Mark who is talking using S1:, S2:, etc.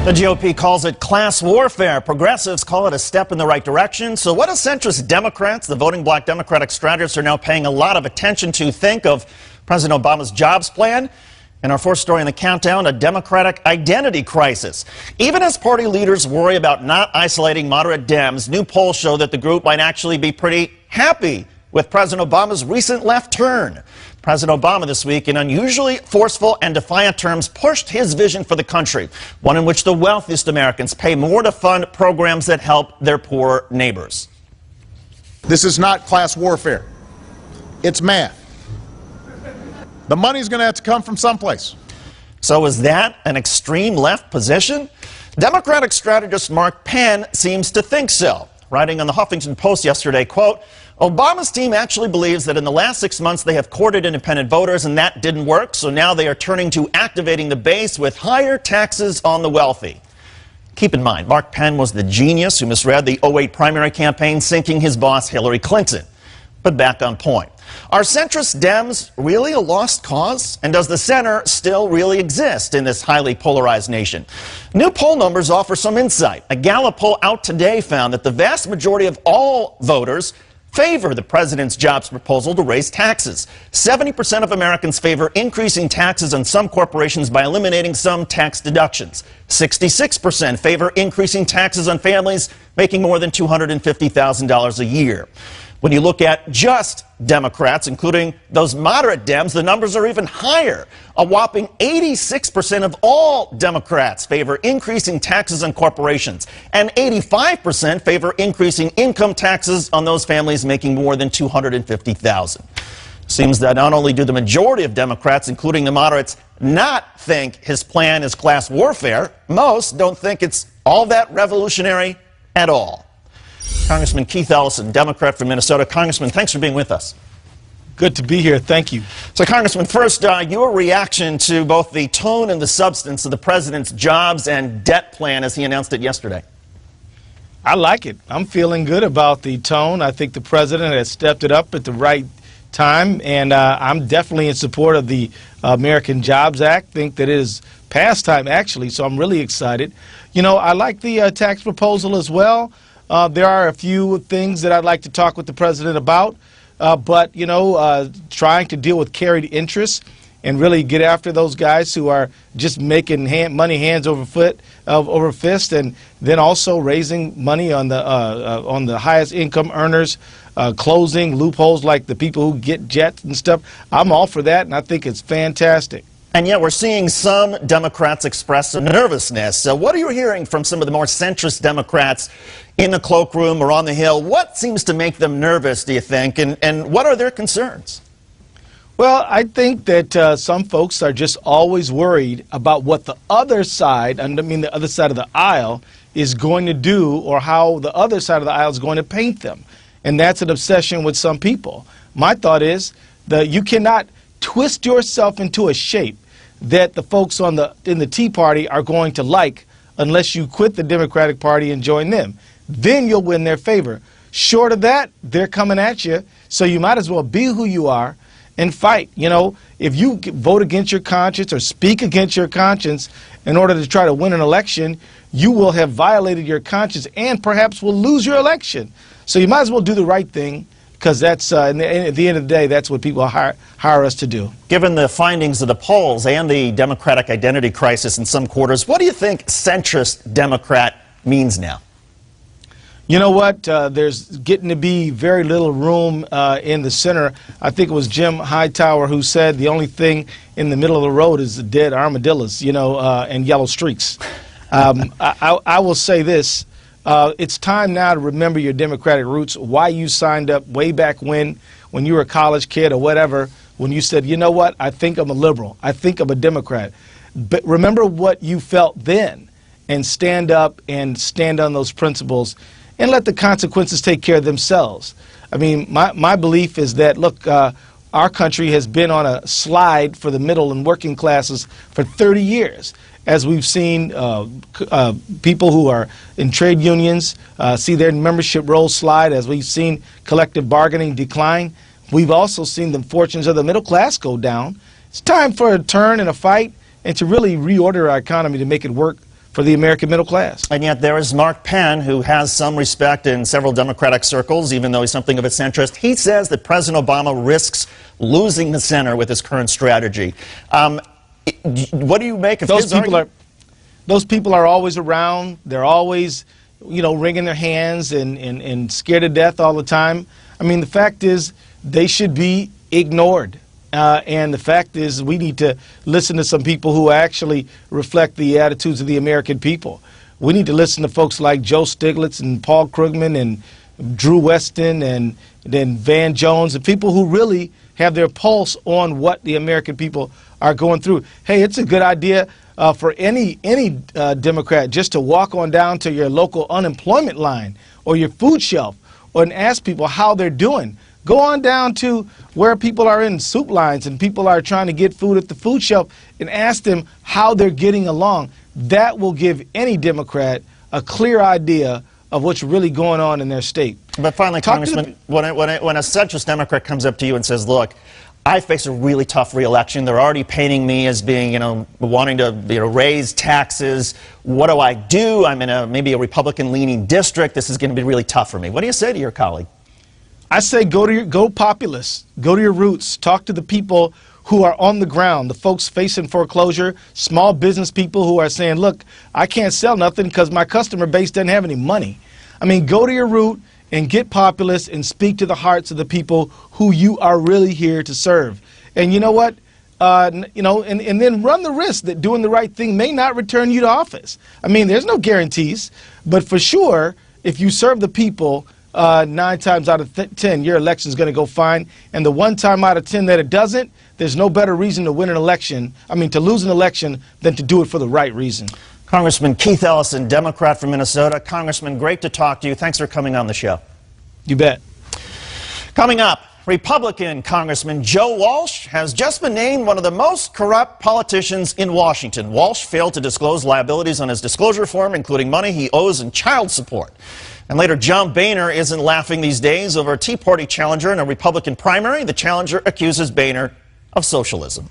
S1: The GOP calls it class warfare. Progressives call it a step in the right direction. So what do centrist Democrats, the voting bloc Democratic strategists, are now paying a lot of attention to think of President Obama's jobs plan? In our fourth story in the countdown, a Democratic identity crisis. Even as party leaders worry about not isolating moderate Dems, new polls show that the group might actually be pretty happy with President Obama's recent left turn. President Obama this week, in unusually forceful and defiant terms, pushed his vision for the country, one in which the wealthiest Americans pay more to fund programs that help their poor neighbors.
S2: This is not class warfare. It's math. The money's going to have to come from someplace.
S1: So is that an extreme left position? Democratic strategist Mark Penn seems to think so. Writing on the Huffington Post yesterday, quote, Obama's team actually believes that in the last 6 months they have courted independent voters and that didn't work, so now they are turning to activating the base with higher taxes on the wealthy. Keep in mind, Mark Penn was the genius who misread the 2008 primary campaign, sinking his boss Hillary Clinton. But back on point. Are centrist Dems really a lost cause? And does the center still really exist in this highly polarized nation? New poll numbers offer some insight. A Gallup poll out today found that the vast majority of all voters favor the president's jobs proposal to raise taxes. 70% of Americans favor increasing taxes on some corporations by eliminating some tax deductions. 66% favor increasing taxes on families making more than $250,000 a year. When you look at just Democrats, including those moderate Dems, the numbers are even higher. A whopping 86% of all Democrats favor increasing taxes on corporations, and 85% favor increasing income taxes on those families making more than $250,000. Seems that not only do the majority of Democrats, including the moderates, not think his plan is class warfare, most don't think it's all that revolutionary at all. Congressman Keith Ellison, Democrat from Minnesota. Congressman, thanks for being with us.
S3: Good to be here. Thank you.
S1: So, Congressman, first, your reaction to both the tone and the substance of the president's jobs and debt plan as he announced it yesterday.
S3: I like it. I'm feeling good about the tone. I think the president has stepped it up at the right time, and I'm definitely in support of the American Jobs Act. Think that it is past time, actually, so I'm really excited. You know, I like the tax proposal as well. There are a few things that I'd like to talk with the president about, but, you know, trying to deal with carried interest and really get after those guys who are just making money hands over fist, and then also raising money on the highest income earners, closing loopholes like the people who get jets and stuff. I'm all for that, and I think it's fantastic.
S1: And yet we're seeing some Democrats express some nervousness. So what are you hearing from some of the more centrist Democrats in the cloakroom or on the Hill? What seems to make them nervous, do you think, and what are their concerns?
S3: Well, I think that some folks are just always worried about what the other side, I mean the other side of the aisle, is going to do, or how the other side of the aisle is going to paint them. And that's an obsession with some people. My thought is that you cannot twist yourself into a shape that the folks in the Tea Party are going to like unless you quit the Democratic Party and join them. Then you'll win their favor. Short of that, they're coming at you, so you might as well be who you are and fight. You know, if you vote against your conscience or speak against your conscience in order to try to win an election, you will have violated your conscience and perhaps will lose your election. So you might as well do the right thing, because that's, at the end of the day, that's what people hire us to do.
S1: Given the findings of the polls and the Democratic identity crisis in some quarters, what do you think centrist Democrat means now?
S3: You know what? There's getting to be very little room in the center. I think it was Jim Hightower who said the only thing in the middle of the road is the dead armadillos, you know, and yellow streaks. I will say this. It's time now to remember your Democratic roots, why you signed up way back when you were a college kid or whatever, when you said, you know what, I think I'm a liberal, I think I'm a Democrat. But remember what you felt then and stand up and stand on those principles and let the consequences take care of themselves. I mean, my belief is that, look, our country has been on a slide for the middle and working classes for 30 years. As we've seen people who are in trade unions see their membership rolls slide, as we've seen collective bargaining decline, we've also seen the fortunes of the middle class go down. It's time for a turn and a fight and to really reorder our economy to make it work for the American middle class.
S1: And yet there is Mark Penn, who has some respect in several Democratic circles, even though he's something of a centrist. He says that President Obama risks losing the center with his current strategy. What do you make of his argument?
S3: Those people are always around. They're always, you know, wringing their hands and scared to death all the time. I mean, the fact is they should be ignored. And the fact is we need to listen to some people who actually reflect the attitudes of the American people. We need to listen to folks like Joe Stiglitz and Paul Krugman and Drew Weston and then Van Jones, and people who really have their pulse on what the American people are going through. Hey, it's a good idea for any Democrat just to walk on down to your local unemployment line or your food shelf and ask people how they're doing. Go on down to where people are in soup lines and people are trying to get food at the food shelf and ask them how they're getting along. That will give any Democrat a clear idea of what's really going on in their state.
S1: But finally, Congressman, when a centrist Democrat comes up to you and says, look, I face a really tough re-election. They're already painting me as being, wanting to raise taxes. What do I do? I'm in maybe a Republican-leaning district. This is going to be really tough for me. What do you say to your colleague?
S3: I say go populist, go to your roots, talk to the people who are on the ground, the folks facing foreclosure, small business people who are saying, look, I can't sell nothing because my customer base doesn't have any money. I mean, go to your root and get populist and speak to the hearts of the people who you are really here to serve. And you know what? And then run the risk that doing the right thing may not return you to office. I mean, there's no guarantees, but for sure, if you serve the people, 9 times out of 10, your election is going to go fine. And the 1 time out of 10 that it doesn't, there's no better reason to win an election, to lose an election, than to do it for the right reason.
S1: Congressman Keith Ellison, Democrat from Minnesota. Congressman, great to talk to you. Thanks for coming on the show.
S3: You bet.
S1: Coming up, Republican Congressman Joe Walsh has just been named one of the most corrupt politicians in Washington. Walsh failed to disclose liabilities on his disclosure form, including money he owes in child support. And later, John Boehner isn't laughing these days over a Tea Party challenger in a Republican primary. The challenger accuses Boehner of socialism.